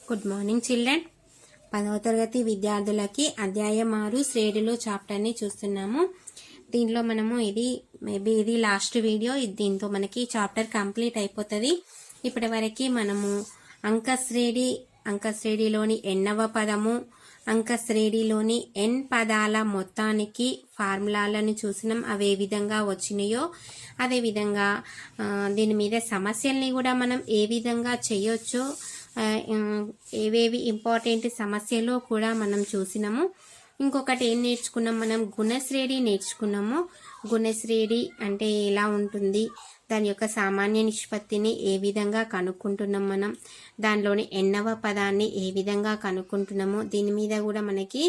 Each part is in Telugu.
Good morning children. 10వ తరగతి విద్యార్థులకి అధ్యాయం 6 శ్రేణిలో చాప్టర్ని చూస్తున్నాము. దీంట్లో మనము ఇది లాస్ట్ వీడియో. దీంతో మనకి చాప్టర్ కంప్లీట్ అయిపోతుంది. ఇప్పటి వరకు మనము అంకశ్రేణిలోని ఎన్నవ పదము, అంకశ్రేణిలోని ఎన్ పదాల మొత్తానికి ఫార్ములాలను చూసినాం. అవి ఏ విధంగా వచ్చినాయో అదేవిధంగా దీని మీద సమస్యల్ని కూడా మనం ఏ విధంగా చేయొచ్చో, ఏవేవి ఇంపార్టెంట్ సమస్యలో కూడా మనం చూసినాము. ఇంకొకటి ఏం నేర్చుకున్నాం, మనం గుణశ్రేణి నేర్చుకున్నాము. గుణశ్రేణి అంటే ఎలా ఉంటుంది, దాని యొక్క సామాన్య నిష్పత్తిని ఏ విధంగా కనుక్కుంటున్నాం, మనం దానిలోని ఎన్నవ పదాన్ని ఏ విధంగా కనుక్కుంటున్నాము, దీని మీద కూడా మనకి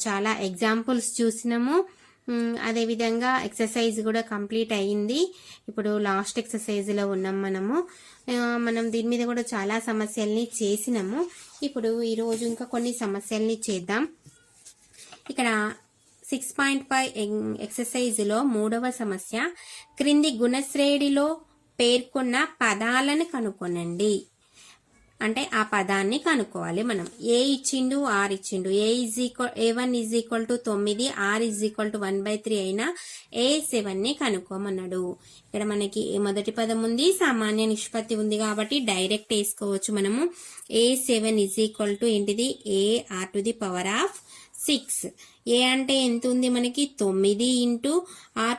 చాలా ఎగ్జాంపుల్స్ చూసినాము. అదేవిధంగా ఎక్సర్సైజ్ కూడా కంప్లీట్ అయ్యింది. ఇప్పుడు లాస్ట్ ఎక్సర్సైజ్లో ఉన్నాం మనం దీని మీద కూడా చాలా సమస్యల్ని చేసినాము. ఇప్పుడు ఈరోజు ఇంకా కొన్ని సమస్యల్ని చేద్దాం. ఇక్కడ 6.5 ఎక్సర్సైజ్లో 3వ సమస్య, క్రింది గుణశ్రేణిలో పేర్కొన్న పదాలను కనుక్కొనండి. అంటే ఆ పదాన్ని కనుక్కోవాలి మనం. ఏ ఇచ్చిండు, ఆర్ ఇచ్చిండు. A1 = 9, ఆర్ = 1/3 అయినా A7ని కనుక్కోమన్నాడు. ఇక్కడ మనకి మొదటి పదం ఉంది, సామాన్య నిష్పత్తి ఉంది కాబట్టి డైరెక్ట్ వేసుకోవచ్చు మనము. A7 = ఏంటిది, AR⁶. ఏ అంటే ఎంత ఉంది మనకి, 9 × R⁶.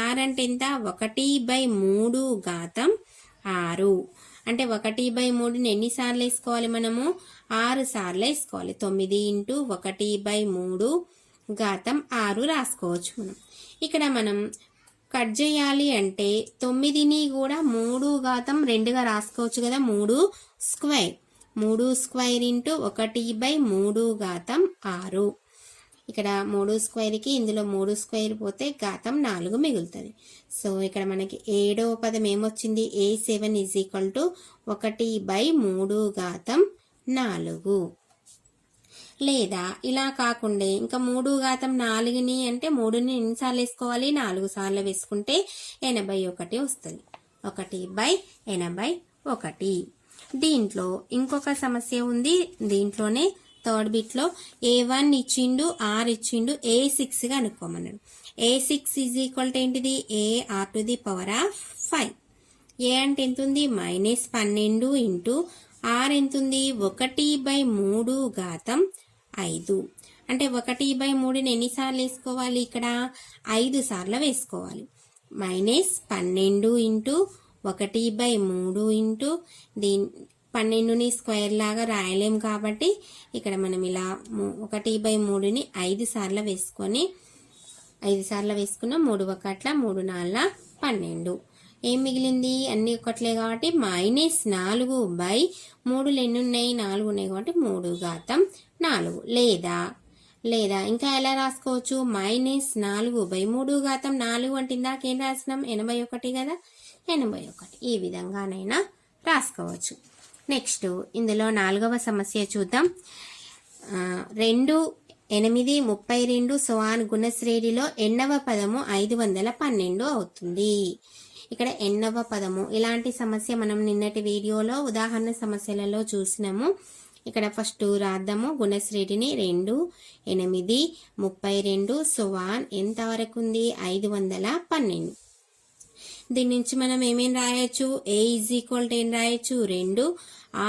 ఆర్ అంటే ఎంత, 1/3 అంటే 1/3ని ఎన్నిసార్లు వేసుకోవాలి మనము, 6 సార్లు వేసుకోవాలి. 9 × 1/3 రాసుకోవచ్చు మనం. ఇక్కడ మనం కట్ చేయాలి అంటే 9ని కూడా 3/2గా రాసుకోవచ్చు కదా. 3² 3² × 1/3 ఇక్కడ 3² ఇందులో 3² పోతే ఘాతం 4 మిగులుతుంది. సో ఇక్కడ మనకి 7వ పదం ఏమొచ్చింది, A7 = 1/3 లేదా ఇలా కాకుండా ఇంకా 3/4ని అంటే 3ని ఎన్నిసార్లు వేసుకోవాలి, 4 సార్లు వేసుకుంటే 81 వస్తుంది. 1/81. దీంట్లో ఇంకొక సమస్య ఉంది. దీంట్లోనే థర్డ్ బిట్లో A1 ఇచ్చిండు, ఆర్ ఇచ్చిండు, A6 గా అనుకోమన్నాడు. A6 = ఏంటిది, AR⁵. ఏ అంటే ఎంత ఉంది, -12 ఆర్ ఎంత ఉంది, 1/3 అంటే 1/3ని ఎన్నిసార్లు వేసుకోవాలి, ఇక్కడ 5 సార్లు వేసుకోవాలి. -12 × 1/3 12ని స్క్వేర్ లాగా రాయలేం కాబట్టి ఇక్కడ మనం ఇలా 1/3ని 5 సార్లు వేసుకొని 5 సార్లు వేసుకున్నాం. 3 1 3 4 12. ఏం మిగిలింది, అన్ని ఒకట్లే కాబట్టి -4/3 ఎన్ని ఉన్నాయి, 4 ఉన్నాయి కాబట్టి 3/4. లేదా ఇంకా ఎలా రాసుకోవచ్చు, -4/3 అంటే ఇందాక ఏం రాసినాం, 81 కదా. 81 ఈ విధంగానైనా రాసుకోవచ్చు. నెక్స్ట్ ఇందులో 4వ సమస్య చూద్దాం. 2, 8, 32 గుణశ్రేణిలో ఎన్నవ పదము 512 అవుతుంది. ఇక్కడ ఎన్నవ పదము, ఇలాంటి సమస్య మనం నిన్నటి వీడియోలో ఉదాహరణ సమస్యలలో చూసినాము. ఇక్కడ ఫస్ట్ రాద్దాము గుణశ్రేణిని. 2, 8, 32 ఎంత వరకు ఉంది, 512. దీని నుంచి మనం ఏమేం రాయొచ్చు, A = ఏం రాయొచ్చు, 2,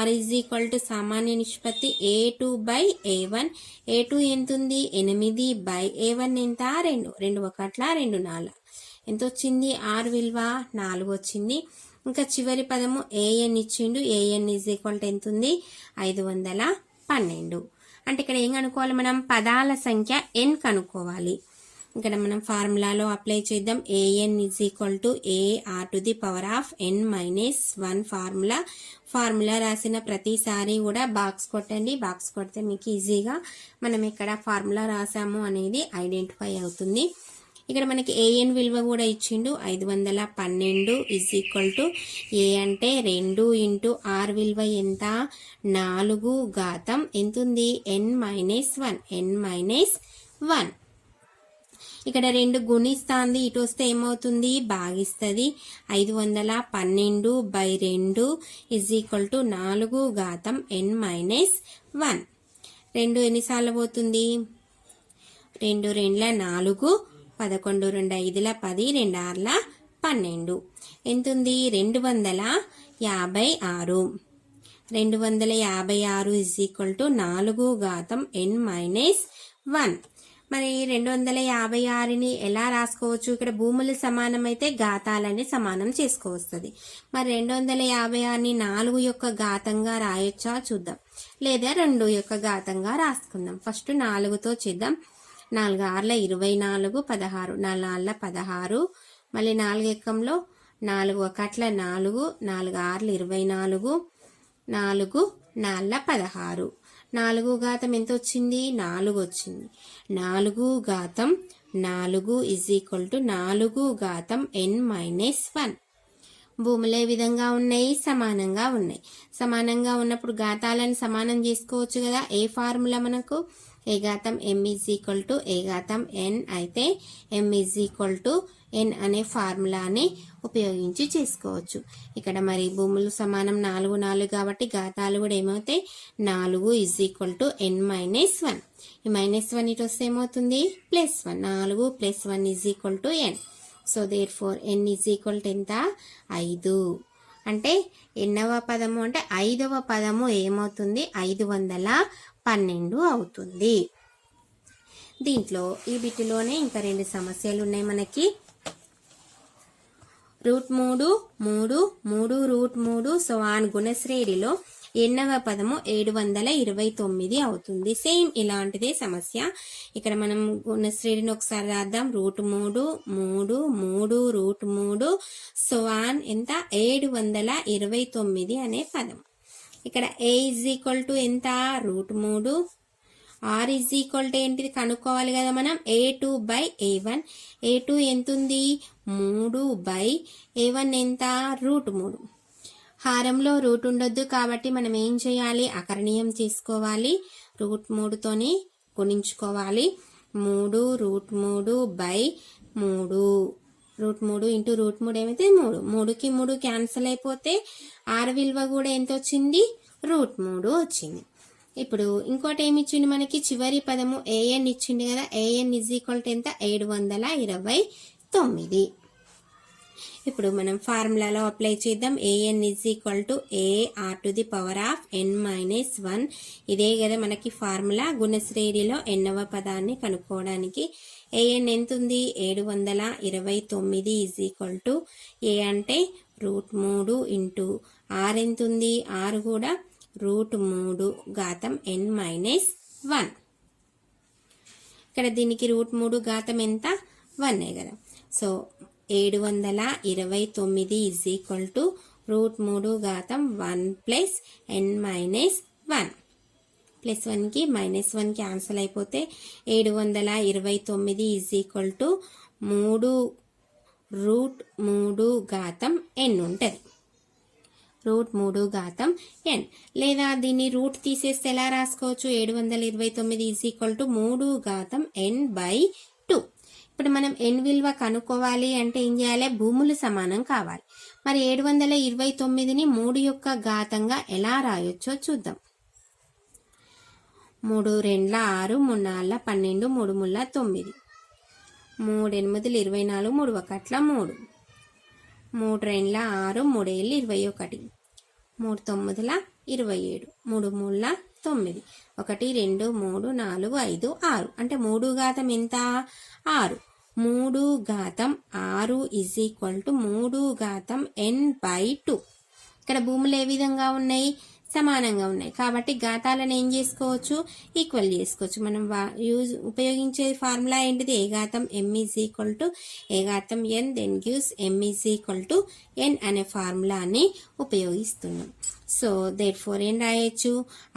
R = సామాన్య నిష్పత్తి A2/A1. A2 ఎంత ఉంది, 8/A1 ఎంత, 2 2 1 2 4 ఎంత వచ్చింది, R విలువ 4 వచ్చింది. ఇంకా చివరి పదము AN ఇచ్చిండు. AN = ఎంత ఉంది, 512. అంటే ఇక్కడ ఏం కనుక్కోవాలి మనం, పదాల సంఖ్య n కనుక్కోవాలి. ఇక్కడ మనం ఫార్ములాలో అప్లై చేద్దాం. AN = AR⁴ ఫార్ములా రాసిన ప్రతిసారి కూడా బాక్స్ కొట్టండి. బాక్స్ కొడితే మీకు ఈజీగా మనం ఇక్కడ ఫార్ములా రాసాము అనేది ఐడెంటిఫై అవుతుంది. ఇక్కడ మనకి AN విలువ కూడా ఇచ్చిండు. 512 A అంటే 2 × R విలువ ఎంత, 4 ఎంత ఉంది, n - 1. ఇక్కడ 2 గుణిస్తాంది, ఇటు వస్తే ఏమవుతుంది భాగిస్తుంది. 512/2 is equal to 4 ఘాతం n minus 1. 2 ఎన్నిసార్లు పోతుంది? 2 2 4, 11 2 5 10, 2 6 12. ఎంతుంది? 256. 256 is equal to 4 ఘాతం n minus 1. మరి 256ని ఎలా రాసుకోవచ్చు? ఇక్కడ భూములు సమానమైతే ఘాతాలని సమానం చేసుకోవస్తుంది. మరి 256ని 4 యొక్క ఘాతంగా రాయొచ్చా చూద్దాం, లేదా 2 యొక్క ఘాతంగా రాసుకుందాం. ఫస్ట్ 4తో చేద్దాం. 4 6 24, 16, 4 4 16, మళ్ళీ 4 ఎక్కంలో 4 1 4, 4 6 24, 4 4 16. 4 ఘాతం ఎంత వచ్చింది? 4 వచ్చింది. 4 ఘాతం 4 is equal to 4 ఘాతం n minus 1. భూములు ఏ విధంగా ఉన్నాయి? సమానంగా ఉన్నాయి. సమానంగా ఉన్నప్పుడు ఘాతాలను సమానం చేసుకోవచ్చు కదా. ఏ ఫార్ములా మనకు? ఏ ఘాతం m is equal to a ఘాతం n అయితే m is equal to n అనే ఫార్ములాని ఉపయోగించి చేసుకోవచ్చు. ఇక్కడ మరి భూములు సమానం 4 4 కాబట్టి ఘాతాలు కూడా ఏమవుతాయి? 4 is equal to n minus 1. ఈ మైనస్ 1 ఇటు వస్తే ఏమవుతుంది? Plus 1. 4 plus 1 is equal to n. So therefore n is equal to ఎంత? 5. అంటే ఎన్నవ పదము అంటే 5వ పదము ఏమవుతుంది? 512 అవుతుంది. దీంట్లో ఈ బిట్టులోనే ఇంకా 2 సమస్యలు ఉన్నాయి మనకి. √3 3 3 √3 సో ఆన్ గుణశ్రేణిలో ఎన్నవ పదము 729 అవుతుంది. సేమ్ ఇలాంటిదే సమస్య. ఇక్కడ మనం గుణశ్రేణిని ఒకసారి రాద్దాం. √3 3 3 √3 సో ఆన్ ఎంత? 729 అనే పదం. ఇక్కడ a ఈజ్ ఈక్వల్ టు ఎంత? √3. r ఈజ్ ఈక్వల్ టు ఏంటిది కనుక్కోవాలి కదా మనం. a2/a1. a2 ఎంత ఉంది? 3/a1 ఎంత? √3. హారంలో రూట్ ఉండొద్దు కాబట్టి మనం ఏం చేయాలి? అకరణీయం చేసుకోవాలి. √3తోని గుణించుకోవాలి. 3 √3/3. √3 ఇంటూ √3 ఏమైతే 3. 3కి 3 క్యాన్సిల్ అయిపోతే r విలువ కూడా ఎంత వచ్చింది? √3 వచ్చింది. ఇప్పుడు ఇంకోటి ఏమి ఇచ్చింది మనకి? చివరి పదము an ఇచ్చింది కదా. an ఈజ్ ఈక్వల్ టు ఎంత? 729. ఇప్పుడు మనం ఫార్ములాలో అప్లై చేద్దాం. an is equal to ar⁴n minus 1. ఇదే కదా మనకి ఫార్ములా. గుణశ్రేణిలో ఎన్నవ పదాన్ని కనుక్కోవడానికి. an ఎంత ఉంది? 729 ఈజ్ ఈక్వల్ టు a అంటే √3 ఇంటూ r ఎంత ఉంది? r కూడా √3 ఘాతం n మైనస్ 1. ఇక్కడ దీనికి √3 ఘాతం ఎంత? 1 కదా. So 729 is equal to √3 ఘాతం 1 plus n minus 1. Plus 1కి మైనస్ 1 క్యాన్సిల్ అయిపోతే 729 ఈజ్ ఈక్వల్ టు 3√3 ఘాతం n ఉంటుంది. √3 ఘాతం n. లేదా దీన్ని రూట్ తీసేస్తే ఎలా రాసుకోవచ్చు? 729 ఈజ్ ఈక్వల్ టు 3 ఘాతం n/2. ఇప్పుడు మనం n విలువ కనుక్కోవాలి అంటే ఏం చేయాలి? భూములు సమానం కావాలి. మరి 729ని 3 యొక్క ఘాతంగా ఎలా రాయొచ్చో చూద్దాం. 3 2 6, 3 4 12, 3 3 9, 3 8 24, 3 1 3, 3 2 6, 3 7 21, 3 9 27, 3 3 9, 1 2 3 4 5 6. అంటే 3 ఘాతం ఎంత? 6. 3 ఘాతం 6 ఈజ్ ఈక్వల్ టు 3 ఘాతం n/2. ఇక్కడ భూములు ఏ విధంగా ఉన్నాయి? సమానంగా ఉన్నాయి కాబట్టి ఘాతాలను ఏం చేసుకోవచ్చు? ఈక్వల్ చేసుకోవచ్చు. మనం ఉపయోగించే ఫార్ములా ఏంటిది? ఏ ఘాతం m is equal to a ఘాతం n then gives m is equal to n అనే ఫార్ములాని ఉపయోగిస్తున్నాం. సో దేర్ ఫోర్ ఏం రాయొచ్చు?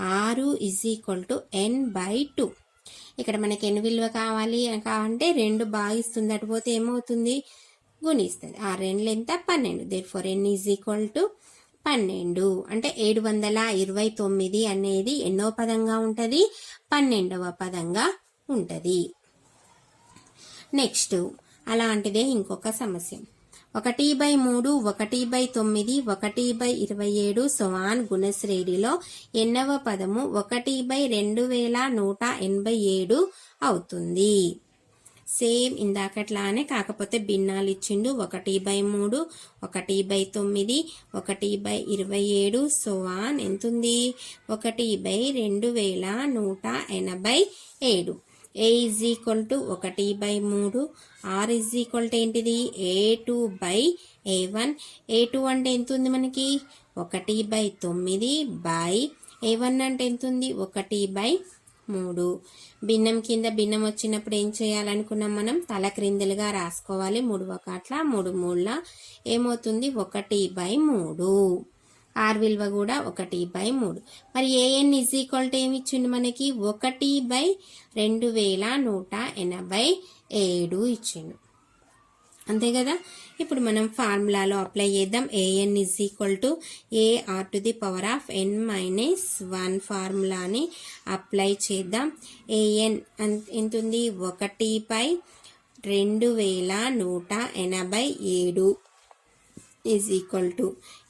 6 ఈజ్ ఈక్వల్ టు n/2. ఇక్కడ మనకి n విలువ కావాలి అంటే 2 భాగిస్తుంది అటుపోతే ఏమవుతుంది? గుణిస్తుంది. 6 2 ఎంత? 12. Therefore n is equal to 12. అంటే 729 అనేది ఎన్నో పదంగా ఉంటుంది? 12వ పదంగా ఉంటుంది. నెక్స్ట్ అలాంటిదే ఇంకొక సమస్య. 1/3, 1/9, 1/27 సోవాన్ గుణశ్రేణిలో ఎన్నవ పదము 1/2187 అవుతుంది. సేమ్ ఇందాకట్లానే కాకపోతే భిన్నాలు ఇచ్చిండు. 1/3, 1/9, 1/27 సోవాన్ ఎంతుంది 1/2187. A is equal to 1/3, R is equal to ఏంటిది A2/A1. A2 అంటే ఎంత ఉంది మనకి 1/9/A1 అంటే ఎంత ఉంది 1/3. భిన్నం కింద భిన్నం వచ్చినప్పుడు ఏం చేయాలనుకున్నాం మనం తల క్రిందలుగా రాసుకోవాలి. 3 1 3 3 ఏమవుతుంది 1/3. ఆర్ విలువ కూడా 1/3. మరి ఏఎన్ ఈజ్ ఈక్వల్ టు ఏమి ఇచ్చిండు మనకి 1/2187 ఇచ్చిండు. అంతే కదా. ఇప్పుడు మనం ఫార్ములాలో అప్లై చేద్దాం. A n is equal to AR⁻n-1 ఫార్ములాని అప్లై చేద్దాం. ఏఎన్ ఎంత ఉంది 1/2187 ఈజ్ ఈక్వల్ టు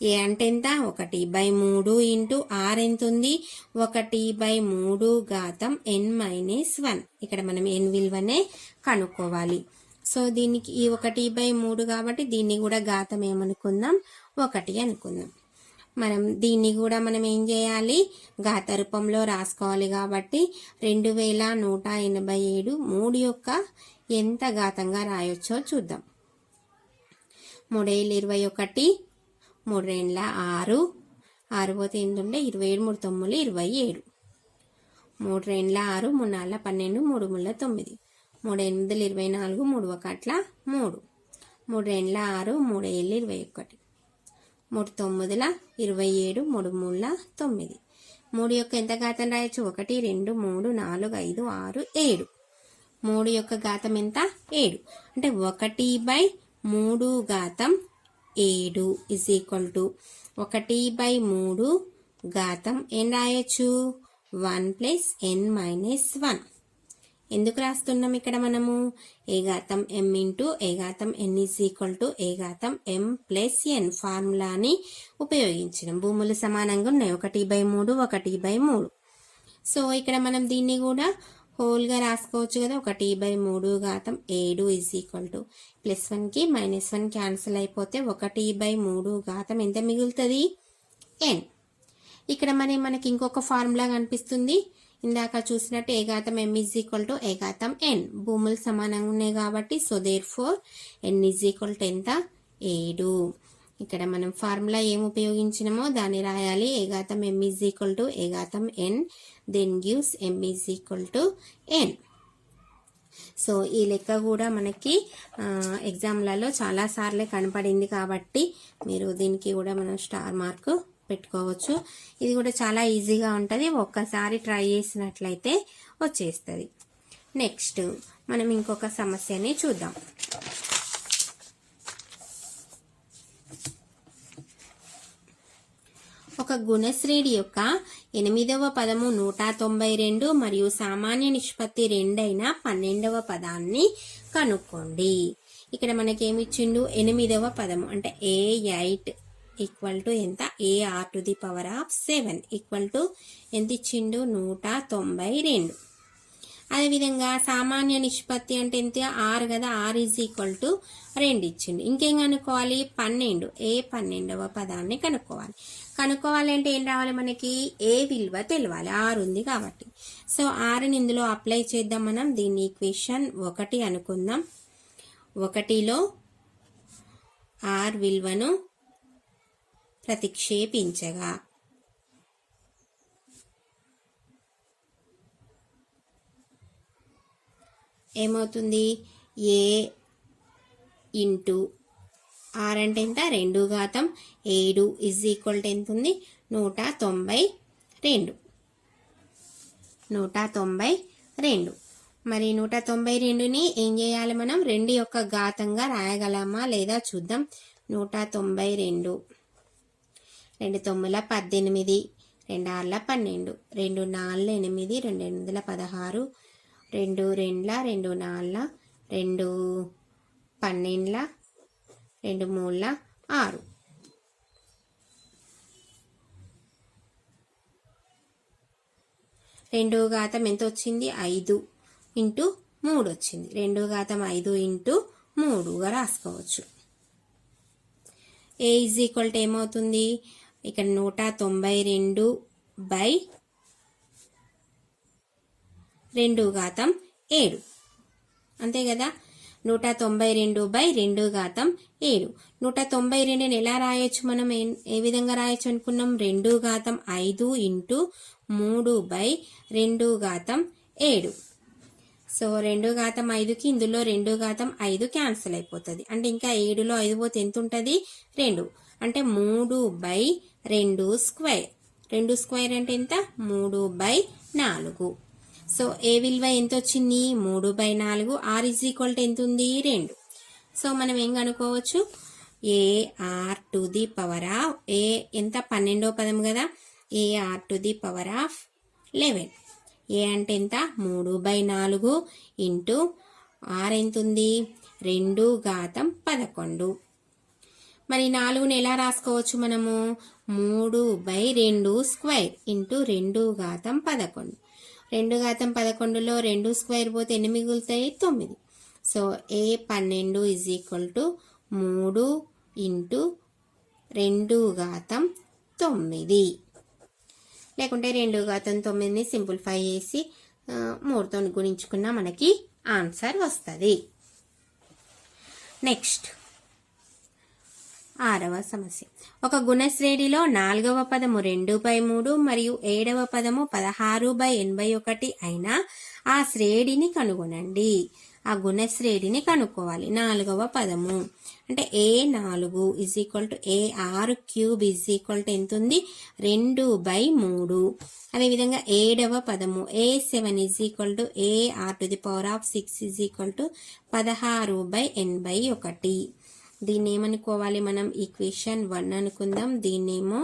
ఏ అంటే ఎంత 1/3 ఇంటూ ఆర్ ఎంత ఉంది 1/3n-1. ఇక్కడ మనం n విలువనే కనుక్కోవాలి. సో దీనికి ఈ 1/3 కాబట్టి దీన్ని కూడా ఘాతం ఏమనుకుందాం 1 అనుకుందాం. దీన్ని కూడా మనం ఏం చేయాలి ఘాత రూపంలో రాసుకోవాలి. కాబట్టి 2187 3 యొక్క ఎంత ఘాతంగా రాయొచ్చో చూద్దాం. 3 × 21, 3 × 6, 6 పోతే ఎంత ఉంటే 27, 3 9 27. 3 × 6, 3 4 12, 3 3 9, 3 8 24, 3 1 3. 3 × 6, 3 7 21, 3 9 27, 3 3 9. 3 యొక్క ఎంత ఘాతం రాయొచ్చు 1 2 3 4 5 6 7. 3 యొక్క ఘాతం ఎంత 7 అంటే 1/3 ఇజ్ ఈక్వల్ టు 1/3 ఘాతం ఏం రాయొచ్చు 1 + n-1. ఎందుకు రాస్తున్నాం ఇక్కడ మనము A⁻m into A⁻n is equal to A⁻m + n ఫార్ములాని ఉపయోగించడం. భూములు సమానంగా ఉన్నాయి 1/3 1/3. సో ఇక్కడ మనం దీన్ని కూడా హోల్గా రాసుకోవచ్చు కదా. 1/3 ఈజ్ ఈక్వల్ టు +1కి -1 క్యాన్సిల్ అయిపోతే 1/3 ఎంత మిగులుతుంది n. ఇక్కడ మనకి ఇంకొక ఫార్ములా కనిపిస్తుంది. ఇందాక చూసినట్టు A⁻m is equal to A⁻n. భూములు సమానంగా ఉన్నాయి కాబట్టి so therefore n is equal to ఎంత 7. ఇక్కడ మనం ఫార్ములా ఏం ఉపయోగించినామో దాన్ని రాయాలి. A⁻m is equal to A⁻n then gives m is equal to n. So ఈ లెక్క కూడా మనకి ఎగ్జామ్లలో చాలాసార్లే కనపడింది కాబట్టి మీరు దీనికి కూడా మనం స్టార్ మార్క్ పెట్టుకోవచ్చు. ఇది కూడా చాలా ఈజీగా ఉంటుంది. ఒక్కసారి ట్రై చేసినట్లయితే వచ్చేస్తుంది. నెక్స్ట్ మనం ఇంకొక సమస్యని చూద్దాం. ఒక గుణశ్రేణి యొక్క 8వ పదము 192 మరియు సామాన్య నిష్పత్తి 2 అయిన 12వ పదాన్ని కనుక్కోండి. ఇక్కడ మనకేమి ఇచ్చిండు 8వ పదము అంటే A8 ఈక్వల్ టు ఎంత AR⁻7 ఈక్వల్ టు ఎంత ఇచ్చిండు 192. అదేవిధంగా సామాన్య నిష్పత్తి అంటే ఎంత R కదా. R ఈజ్ ఈక్వల్ టు 2 ఇచ్చిండు. ఇంకేం కనుక్కోవాలి 12 A12వ పదాన్ని కనుక్కోవాలి అంటే ఏం రావాలి మనకి ఏ విలువ తెలవాలి. R ఉంది కాబట్టి. సో Rని ఇందులో అప్లై చేద్దాం. మనం దీన్ని ఈక్వేషన్ 1 అనుకుందాం. 1లో R విలువను ప్రతిక్షేపించగా ఏమవుతుంది A ఇంటూ R అంటే ఎంత 2 ఘాతం 7 ఈజ్ ఈక్వల్ టు ఎంత ఉంది 192. మరి 192ని ఏం చేయాలి మనం 2 యొక్క ఘాతంగా రాయగలమా లేదా చూద్దాం. 192 2 9 18, 2 6 12, 2 4 8, 2 8 16, 2 2 2 4 2 12 2 3 6. రెండో ఘాతం ఎంత వచ్చింది? 5 ఇంటూ 3 వచ్చింది. రెండో ఘాతం 5 ఇంటూ 3గా రాసుకోవచ్చు. ఏ ఈజ్ ఈక్వల్ టు ఏమవుతుంది? ఇక్కడ 192 బై 2 ఘాతం 7 అంతే కదా. 192 బై 2 ఘాతం 7. 192ని ఎలా రాయొచ్చు మనం? ఏ విధంగా రాయొచ్చు అనుకున్నాం? 2 ఘాతం 5 ఇంటూ 3 బై 2 ఘాతం 7. సో 2 ఘాతం 5కి ఇందులో 2 ఘాతం 5 క్యాన్సిల్ అయిపోతుంది. అంటే ఇంకా 7లో 5 పోతే ఎంత ఉంటుంది? 2. అంటే 3 బై 2 స్క్వేర్. 2 స్క్వేర్ అంటే ఎంత? 3 బై 4. సో ఏ విలువ ఎంత వచ్చింది? 3 by 4. R is equal to ఎంత ఉంది? 2. సో మనం ఏం కనుక్కోవచ్చు? A r to the power of a ఎంత? 12వ పదం కదా. A r to the power of 11. A అంటే ఎంత? 3 బై 4 ఇంటూ ఆర్ ఎంత ఉంది? 2 ఘాతం 11. మరి 4ని ఎలా రాసుకోవచ్చు మనము? 3 బై 2 స్క్వేర్ ఇంటూ 2 ఘాతం 11. 2 ఘాతం 11లో 2 స్క్వేర్ పోతే ఎన్ని మిగులుతాయి? 9. So A 12 is equal to 3 into 2 ఘాతం 9. లేకుంటే 2 ఘాతం 9ని సింప్లిఫై చేసి 3తో గుణించుకున్నా మనకి ఆన్సర్ వస్తుంది. నెక్స్ట్ 6వ సమస్య. ఒక గుణశ్రేణిలో 4వ పదము 2/3 మరియు 7వ పదము 16/81 అయినా ఆ శ్రేణిని కనుగొనండి. ఆ గుణశ్రేణిని కనుక్కోవాలి. 4వ పదము అంటే A4 is equal to AR³ is equal to ఎంత ఉంది? 2/3. అదేవిధంగా 7వ పదము A7 is equal to AR⁶ is equal to 16/81. దీన్ని ఏమనుకోవాలి మనం? ఈక్వేషన్ 1 అనుకుందాం. దీన్నేమో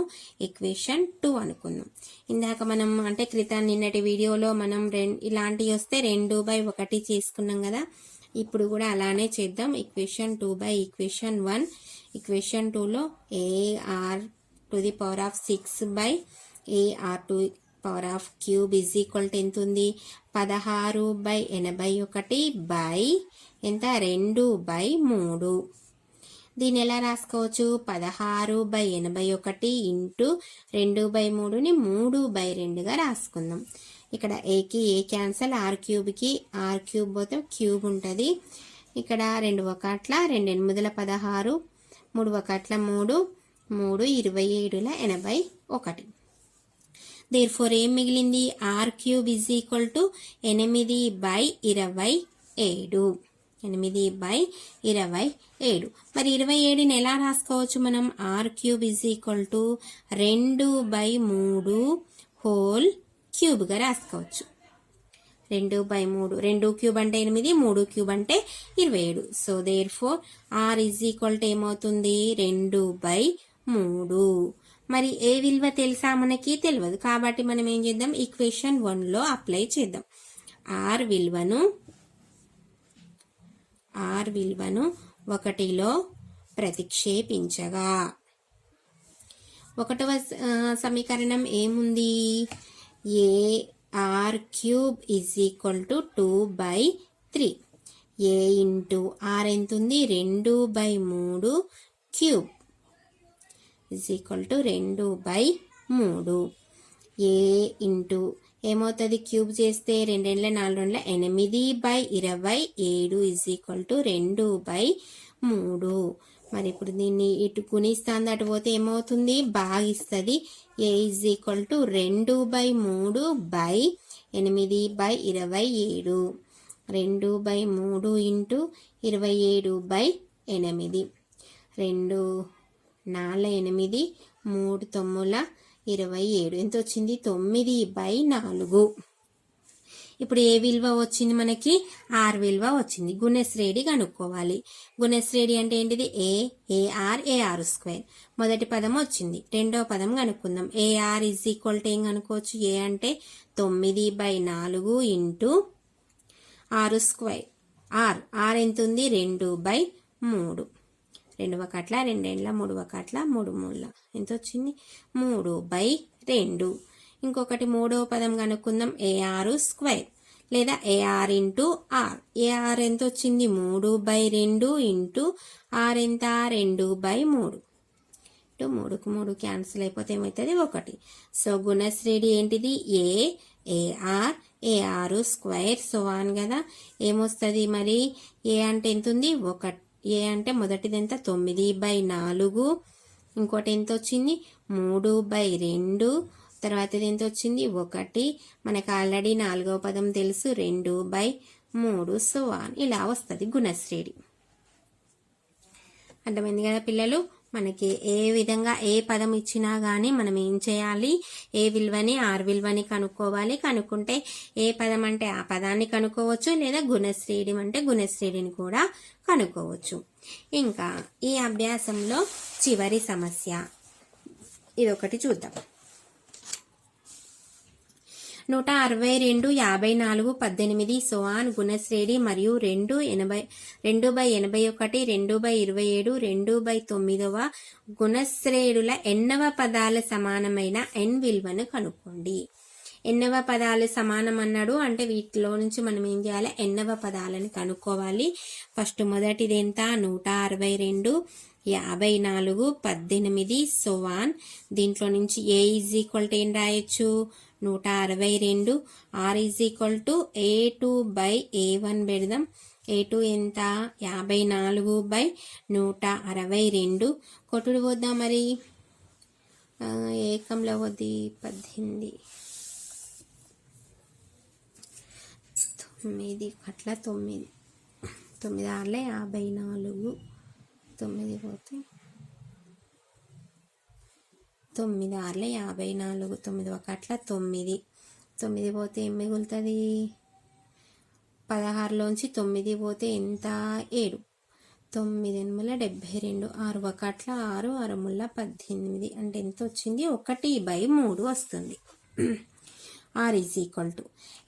ఈక్వేషన్ 2 అనుకుందాం. ఇందాక మనం అంటే నిన్నటి వీడియోలో మనం ఇలాంటివి వస్తే 2/1 చేసుకున్నాం కదా. ఇప్పుడు కూడా అలానే చేద్దాం. Equation 2 by equation 1. ఈక్వేషన్ 2లో AR⁶ by AR⁴ is equal to ఎంత ఉంది? 16/81 బై ఎంత? 2/3. దీన్ని ఎలా రాసుకోవచ్చు? 16/81 ఇంటూ 2/3ని 3/2గా రాసుకుందాం. ఇక్కడ ఏకి ఏ క్యాన్సల్, R³ పోతే క్యూబ్ ఉంటుంది. ఇక్కడ 2 1 2 8 16, 3 1 3 3 27 81. దేర్ఫోర్ ఏం మిగిలింది? R³ is equal to 8/27. 8/27. మరి 27ని ఎలా రాసుకోవచ్చు మనం? R³ is equal to 2/3 whole క్యూబ్గా రాసుకోవచ్చు. 2/3. 2³ అంటే 8, 3³ అంటే 27. So therefore R is equal to ఏమవుతుంది? 2/3. మరి ఏ విలువ తెలుసా మనకి? తెలియదు. కాబట్టి మనం ఏం చేద్దాం? ఈక్వేషన్ 1లో అప్లై చేద్దాం. R విలువను 1లో ప్రతిక్షేపించగా 1వ సమీకరణం ఏముంది? AR³ is equal to 2/3. A into R ఎంత ఉంది? 2/3 cube is equal to 2/3. A into ఏమవుతుంది? క్యూబ్ చేస్తే 2 4 8/27 ఈజ్ ఈక్వల్ టు 2/3. మరి ఇప్పుడు దీన్ని ఇటు గుణిస్తాంది, అటు పోతే ఏమవుతుంది? భాగిస్తుంది. ఏ ఈజ్ ఈక్వల్ టు 2/3/8/27. 2/3 ఇంటూ 27/8. 2 4 8 3 9 27. ఎంత వచ్చింది? 9/4. ఇప్పుడు ఏ విలువ వచ్చింది మనకి? R విలువ వచ్చింది. గుణశ్రేణి కనుక్కోవాలి. గుణశ్రేణి అంటే ఏంటిది? AR² మొదటి పదం వచ్చింది. రెండవ పదం కనుక్కుందాం. AR ఈజ్ ఈక్వల్ టు ఏం కనుక్కోవచ్చు? A అంటే 9/4 ఇంటూ R². ఆర్ ఆర్ ఎంత ఉంది 2/3. 2 2 3 3 3 ఎంత వచ్చింది 3/2. ఇంకొకటి మూడవ పదం కనుక్కుందాం AR స్క్వేర్ లేదా AR ఇంటూ ఆర్. AR ఎంత వచ్చింది 3/2 ఇంటూ ఆర్ ఎంత 2/3. 3కు 3 క్యాన్సిల్ అయిపోతే ఏమవుతుంది 1. సో గుణశ్రేణి ఏంటిది AR స్క్వేర్ సో ఆన్ కదా. ఏమొస్తుంది మరి ఏ అంటే ఎంత ఉంది 1. ఏ అంటే మొదటిది ఎంత 9/4. ఇంకోటి ఎంత వచ్చింది 3/2. తర్వాతది ఎంత వచ్చింది 1. మనకు ఆల్రెడీ 4వ పదం తెలుసు 2/3 సో ఆన్ ఇలా వస్తుంది గుణశ్రేణి. అర్థమైంది కదా పిల్లలు. మనకి ఏ విధంగా ఏ పదం ఇచ్చినా కానీ మనం ఏం చేయాలి ఏ విలువని ఆర్ విలువని కనుక్కోవాలి. కనుక్కుంటే ఏ పదం అంటే ఆ పదాన్ని కనుక్కోవచ్చు లేదా గుణశ్రేణి అంటే గుణశ్రేణిని కూడా కనుక్కోవచ్చు. ఇంకా ఈ అభ్యాసంలో చివరి సమస్య ఇదొకటి చూద్దాం. 162 54 18 సో ఆన్ గుణశ్రేణి మరియు 2/81 2/27 2/9 గుణశ్రేణుల ఎన్నవ పదాల సమానమైన n విలువను కనుక్కోండి. ఎన్నవ పదాలు సమానం అన్నాడు అంటే వీటిలో నుంచి మనం ఏం చేయాలి ఎన్నవ పదాలను కనుక్కోవాలి. ఫస్ట్ మొదటిది ఎంత 162 54 18 సో ఆన్. దీంట్లో నుంచి ఏ ఈజ్ ఈక్వల్ టు ఏం రాయొచ్చు 162. Are is equal to A2/A1 పెడదాం. A2 ఎంత 54/162. కొట్టుడు పోద్దాం మరి ఏకంలో పోద్ది 18 9 అట్లా 9 9 ఆర్లే 54 9 పోతే 9 ఆర్లే 54 9 1 9 9 పోతే ఏం మిగులుతుంది 16లోంచి 9 పోతే ఎంత 7 9 8 72 6 1 6 6 18 అంటే ఎంత వచ్చింది 1/3 వస్తుంది. ఆర్ ఈజ్ ఈక్వల్ టు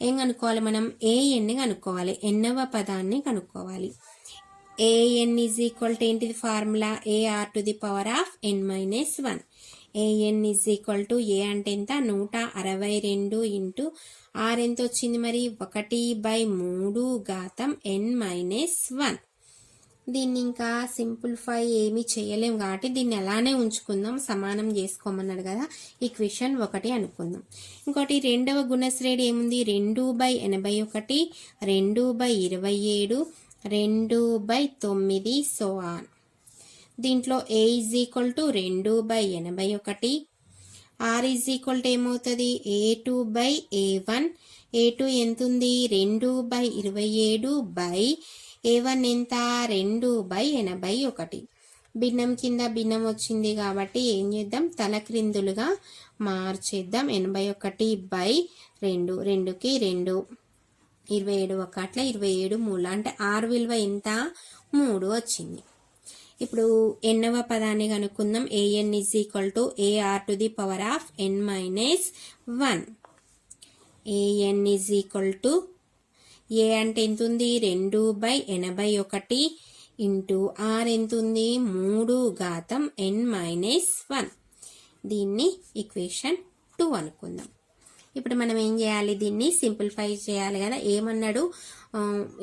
ఏం కనుక్కోవాలి మనం ఏఎన్ని కనుక్కోవాలి ఎన్నవ పదాన్ని కనుక్కోవాలి. ఏఎన్ ఈజ్ ఈక్వల్ టు ఏంటిది formula AR⁴ AN is equal to a అంటే ఎంత 162 ఇంటూ ఆర్ ఎంత వచ్చింది మరి 1/3 n-1. దీన్ని ఇంకా సింప్లిఫై ఏమీ చేయలేం కాబట్టి దీన్ని అలానే ఉంచుకుందాం. సమానం చేసుకోమన్నాడు కదా ఈక్వేషన్ 1 అనుకుందాం. ఇంకోటి రెండవ గుణశ్రేణి ఏముంది 2/81 2/27 2/9 సో ఆన్. దీంట్లో a is equal to 2/81 r is equal to ఏమవుతుంది A2/A1 A2 ఎంత ఉంది 2/27/A1 ఎంత 2/81. భిన్నం కింద భిన్నం వచ్చింది కాబట్టి ఏం చేద్దాం తలక్రిందులుగా మార్చేద్దాం. 81/2 2కి 2 27 1 27 3 అంటే ఆర్ విలువ ఎంత 3 వచ్చింది. ఇప్పుడు ఎన్నవ పదాన్ని కనుక్కుందాం. AN is equal to AR⁴ AN is equal to a అంటే ఎంత ఉంది 2/81 ఇంటూ ఆర్ ఎంత ఉంది 3 n-1. దీన్ని ఈక్వేషన్ 2 అనుకుందాం. ఇప్పుడు మనం ఏం చేయాలి దీన్ని సింప్లిఫై చేయాలి కదా. ఏమన్నాడు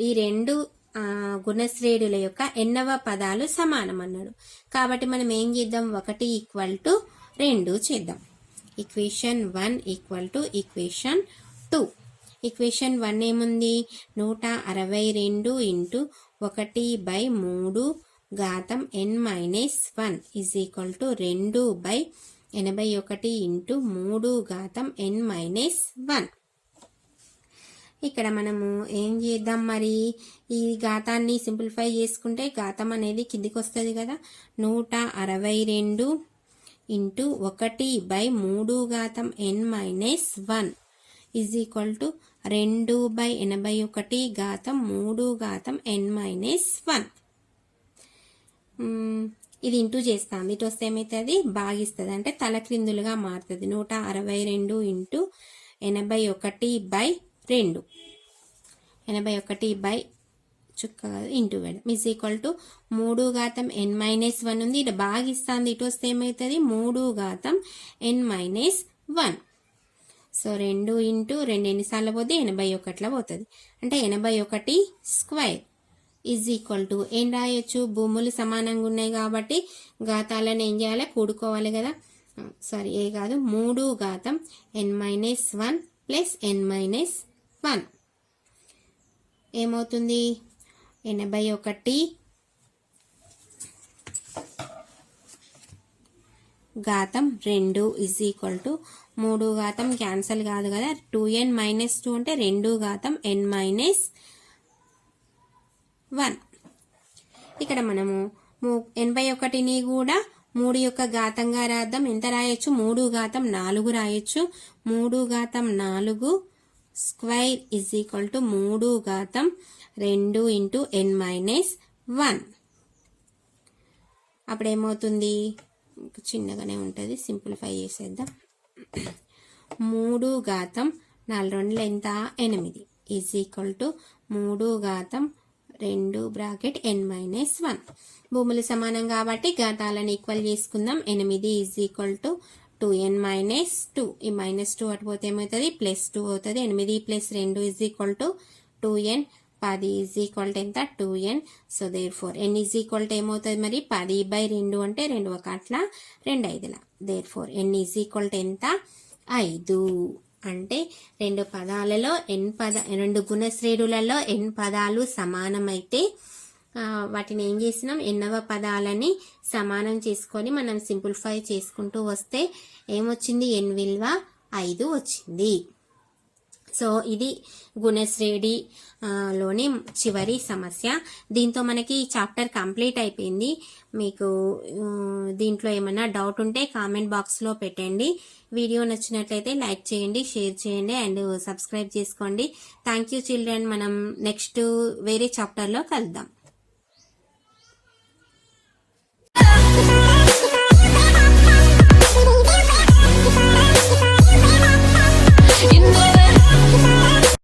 ఈ రెండు గుణశ్రేణుల యొక్క ఎన్నవ పదాలు సమానం అన్నాడు కాబట్టి మనం ఏం చేద్దాం 1 = 2 చేద్దాం. Equation 1 = equation 2. ఈక్వేషన్ 1 ఏముంది 162 into 1/3 n-1 is equal to 2/81 into 3 n-1. ఇక్కడ మనము ఏం చేద్దాం మరి ఈ ఘాతాన్ని సింప్లిఫై చేసుకుంటే ఘాతం అనేది కిందికి వస్తుంది కదా 162 into 1/3 n-1 is equal to 2/81 n-1. ఇది ఇంటూ చేస్తాం ఇటు వస్తే ఏమవుతుంది భాగిస్తుంది అంటే తలక్రిందులుగా మారుతుంది 162 ఇంటూ 81/2 81/2 చుక్క ఇంటూ వేయడం ఈజ్ ఈక్వల్ టు 3 ఘాతం n-1 ఉంది. ఇటు భాగిస్తుంది, ఇటు వస్తే ఏమవుతుంది 3 ఘాతం n-1. సో 2 ఇంటూ 2 ఎన్నిసార్లు పోతే 81 పోతుంది. అంటే 81 స్క్వేర్ ఈజ్ ఈక్వల్ టు ఏం రాయొచ్చు, భూములు సమానంగా ఉన్నాయి కాబట్టి ఘాతాలను ఏం చేయాలి, కూడుకోవాలి కదా. సారీ ఏ కాదు, 3 ఘాతం n-1 ప్లస్ n-1 ఏమవుతుంది 81 ఘాతం 2 ఈజ్ ఈక్వల్ టు 3 ఘాతం క్యాన్సల్ కాదు కదా, 2n-2 అంటే 2 ఘాతం n-1. ఇక్కడ మనము 81ని కూడా 3 యొక్క ఘాతంగా రాద్దాం. ఎంత రాయొచ్చు, 3 ఘాతం 4 రాయొచ్చు. 3 ఘాతం 4 square is equal to 3 ఘాతం 2 into n-1. అప్పుడేమవుతుంది, చిన్నగానే ఉంటుంది, సింప్లిఫై చేసేద్దాం. 3 ఘాతం 4 2 ఎంత 8 is equal to 3 ఘాతం 2 bracket n-1. భూములు సమానం కాబట్టి ఘాతాలను ఈక్వల్ చేసుకుందాం. 8 ఈజ్ ఈక్వల్ టు 2n-2. ఈ -2 అటు పోతే ఏమవుతుంది, +2 అవుతుంది. 8 plus 2 is equal to 2n. 10 is equal to ఎంత 2n. So therefore n is equal to ఏమవుతుంది మరి 10/2 అంటే 2 1 2 5. Therefore n is equal to ఎంత 5. అంటే 2 పదాలలో రెండు గుణశ్రేణులలో n పదాలు సమానమైతే వాటిని ఏం చేసినాం, ఎన్నవ పదాలని సమానం చేసుకొని మనం సింప్లిఫై చేసుకుంటూ వస్తే ఏమొచ్చింది, n విలువ 5 వచ్చింది. సో ఇది గుణశ్రేణి లోని చివరి సమస్య. దీంతో మనకి చాప్టర్ కంప్లీట్ అయిపోయింది. మీకు దీంట్లో ఏమైనా డౌట్ ఉంటే కామెంట్ బాక్స్లో పెట్టండి. వీడియో నచ్చినట్లయితే లైక్ చేయండి, షేర్ చేయండి అండ్ సబ్స్క్రైబ్ చేసుకోండి. Thank you children. మనం నెక్స్ట్ వేరే చాప్టర్లో కలుద్దాం.